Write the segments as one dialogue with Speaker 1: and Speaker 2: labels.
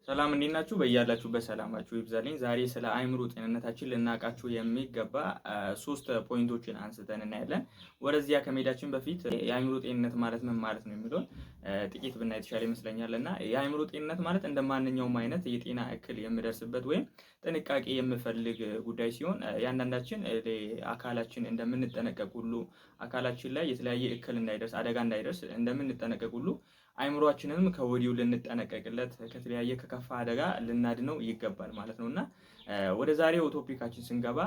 Speaker 1: ሰላም እንዴት ናችሁ? በያላችሁበት ሰላማችሁ ይብዛልኝ። ዛሬ ስለ አእምሮ ጤንነታችን ልናውቃቸው የሚገባ ሶስት ፖይንቶችን አንስተን እናያለን። ወደዚያ ከመሄዳችን በፊት የአእምሮ ጤንነት ማለት ምን ማለት ነው የሚለውን ጥቂት ብናይ የተሻለ ይመስለኛል። እና የአእምሮ ጤንነት ማለት እንደ ማንኛውም አይነት የጤና እክል የምደርስበት ወይም ጥንቃቄ የምፈልግ ጉዳይ ሲሆን ያንዳንዳችን አካላችን እንደምንጠነቀቅ ሁሉ አካላችን ላይ የተለያየ እክል እንዳይደርስ አደጋ እንዳይደርስ እንደምንጠነቀቅ ሁሉ አይምሮአችንንም ከወዲሁ ልንጠነቀቅለት ከተለያየ ከከፋ አደጋ ልናድነው ይገባል ማለት ነው። እና ወደ ዛሬው ቶፒካችን ስንገባ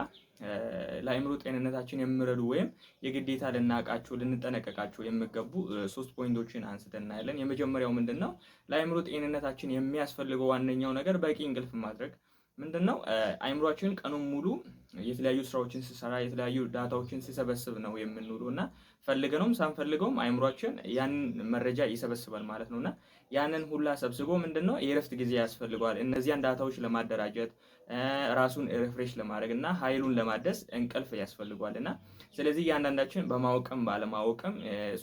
Speaker 1: ለአይምሮ ጤንነታችን የሚረዱ ወይም የግዴታ ልናውቃቸው ልንጠነቀቃቸው የሚገቡ ሶስት ፖይንቶችን አንስተን እናያለን። የመጀመሪያው ምንድነው? ለአይምሮ ጤንነታችን የሚያስፈልገው ዋነኛው ነገር በቂ እንቅልፍ ማድረግ ምንድነው? አይምሮአችን ቀኑን ሙሉ የተለያዩ ስራዎችን ሲሰራ የተለያዩ ዳታዎችን ሲሰበስብ ነው የምንውለው እና ፈልገነውም ሳንፈልገውም አይምሮአችን ያንን መረጃ ይሰበስባል ማለት ነውና ያንን ሁላ ሰብስቦ ምንድነው የእረፍት ጊዜ ያስፈልገዋል። እነዚያን ዳታዎች ለማደራጀት ራሱን ሪፍሬሽ ለማድረግ እና ኃይሉን ለማደስ እንቅልፍ ያስፈልገዋል። እና ስለዚህ እያንዳንዳችን በማወቅም ባለማወቅም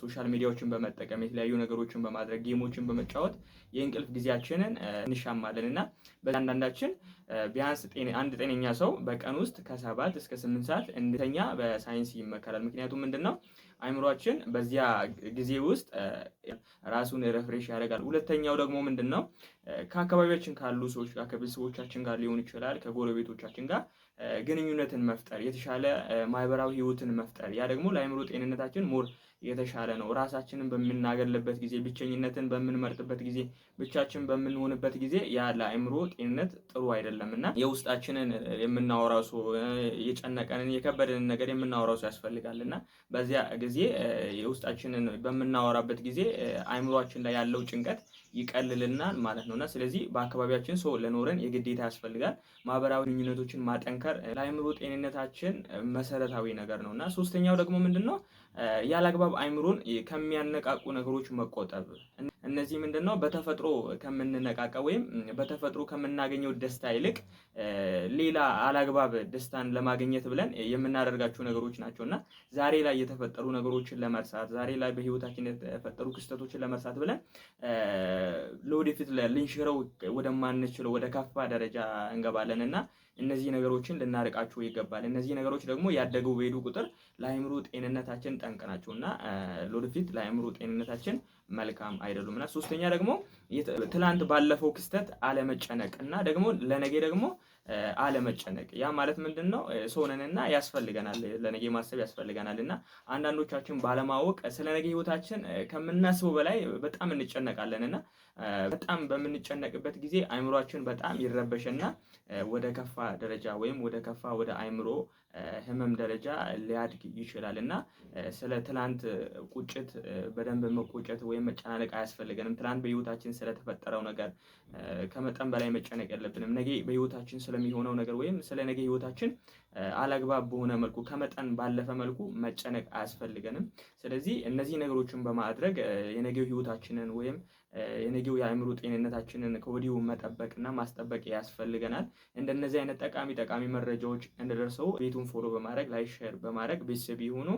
Speaker 1: ሶሻል ሚዲያዎችን በመጠቀም የተለያዩ ነገሮችን በማድረግ ጌሞችን በመጫወት የእንቅልፍ ጊዜያችንን እንሻማለን እና በአንዳንዳችን ቢያንስ አንድ ጤነኛ ሰው በቀን ውስጥ ከ7 እስከ 8 ሰዓት እንድተኛ በሳይንስ ይመከራል። ምክንያቱም ምንድነው አይምሮአችን በዚያ ጊዜ ውስጥ ራሱን ሪፍሬሽ ያደርጋል። ሁለተኛው ደግሞ ምንድነው ከአካባቢያችን ካሉ ሰዎች ጋር ከቤተሰቦቻችን ጋር ሊሆን ይችላል ከጎረቤቶቻችን ጋር ግንኙነትን መፍጠር የተሻለ ማህበራዊ ህይወትን መፍጠር ያ ደግሞ ለአይምሮ ጤንነታችን ሞር የተሻለ ነው። ራሳችንን በምናገለበት ጊዜ ብቸኝነትን በምንመርጥበት ጊዜ ብቻችን በምንሆንበት ጊዜ ያ ለአይምሮ ጤንነት ጥሩ አይደለም እና የውስጣችንን የምናወራው ሰው የጨነቀንን የከበደንን ነገር የምናወራው ሰው ያስፈልጋል። እና በዚያ ጊዜ የውስጣችንን በምናወራበት ጊዜ አይምሮአችን ላይ ያለው ጭንቀት ይቀልልናል ማለት ነው። እና ስለዚህ በአካባቢያችን ሰው ለኖረን የግዴታ ያስፈልጋል። ማህበራዊ ግንኙነቶችን ማጠንከር ለአይምሮ ጤንነታችን መሰረታዊ ነገር ነው። እና ሶስተኛው ደግሞ ምንድነው ያላግባብ አይምሮን ከሚያነቃቁ ነገሮች መቆጠብ። እነዚህ ምንድነው በተፈጥሮ ከምንነቃቃ ወይም በተፈጥሮ ከምናገኘው ደስታ ይልቅ ሌላ አላግባብ ደስታን ለማግኘት ብለን የምናደርጋቸው ነገሮች ናቸው። እና ዛሬ ላይ የተፈጠሩ ነገሮችን ለመርሳት ዛሬ ላይ በህይወታችን የተፈጠሩ ክስተቶችን ለመርሳት ብለን ለወደፊት ልንሽረው ወደማንችለው ወደ ከፋ ደረጃ እንገባለን እና እነዚህ ነገሮችን ልናርቃቸው ይገባል። እነዚህ ነገሮች ደግሞ ያደጉ በሄዱ ቁጥር ለአይምሮ ጤንነታችን ጠንቅ ናቸው እና ለወደፊት ለአይምሮ ጤንነታችን መልካም አይደሉም። እና ሶስተኛ ደግሞ ትላንት ባለፈው ክስተት አለመጨነቅ እና ደግሞ ለነገ ደግሞ አለመጨነቅ። ያ ማለት ምንድነው ሰው ነንና ያስፈልገናል ለነገ ማሰብ ያስፈልገናል። እና አንዳንዶቻችን ባለማወቅ ስለ ነገ ህይወታችን ከምናስበው በላይ በጣም እንጨነቃለን እና በጣም በምንጨነቅበት ጊዜ አይምሮአችን በጣም ይረበሽና ወደ ከፋ ደረጃ ወይም ወደ ከፋ ወደ አይምሮ ህመም ደረጃ ሊያድግ ይችላል። እና ስለ ትላንት ቁጭት በደንብ መቆጨት ወይም መጨናነቅ አያስፈልገንም። ትላንት በህይወታችን ስለተፈጠረው ነገር ከመጠን በላይ መጨነቅ የለብንም። ነገ በህይወታችን ስለሚሆነው ነገር ወይም ስለ ነገ ህይወታችን አላግባብ በሆነ መልኩ ከመጠን ባለፈ መልኩ መጨነቅ አያስፈልገንም። ስለዚህ እነዚህ ነገሮችን በማድረግ የነገው ህይወታችንን ወይም የነገው የአእምሮ ጤንነታችንን ከወዲሁ መጠበቅና ማስጠበቅ ያስፈልገናል። እንደነዚህ አይነት ጠቃሚ መረጃዎች እንድደርሰው ቤቱን ፎሎ በማድረግ ላይክ ሼር በማድረግ ቤተሰብ ይሁኑ።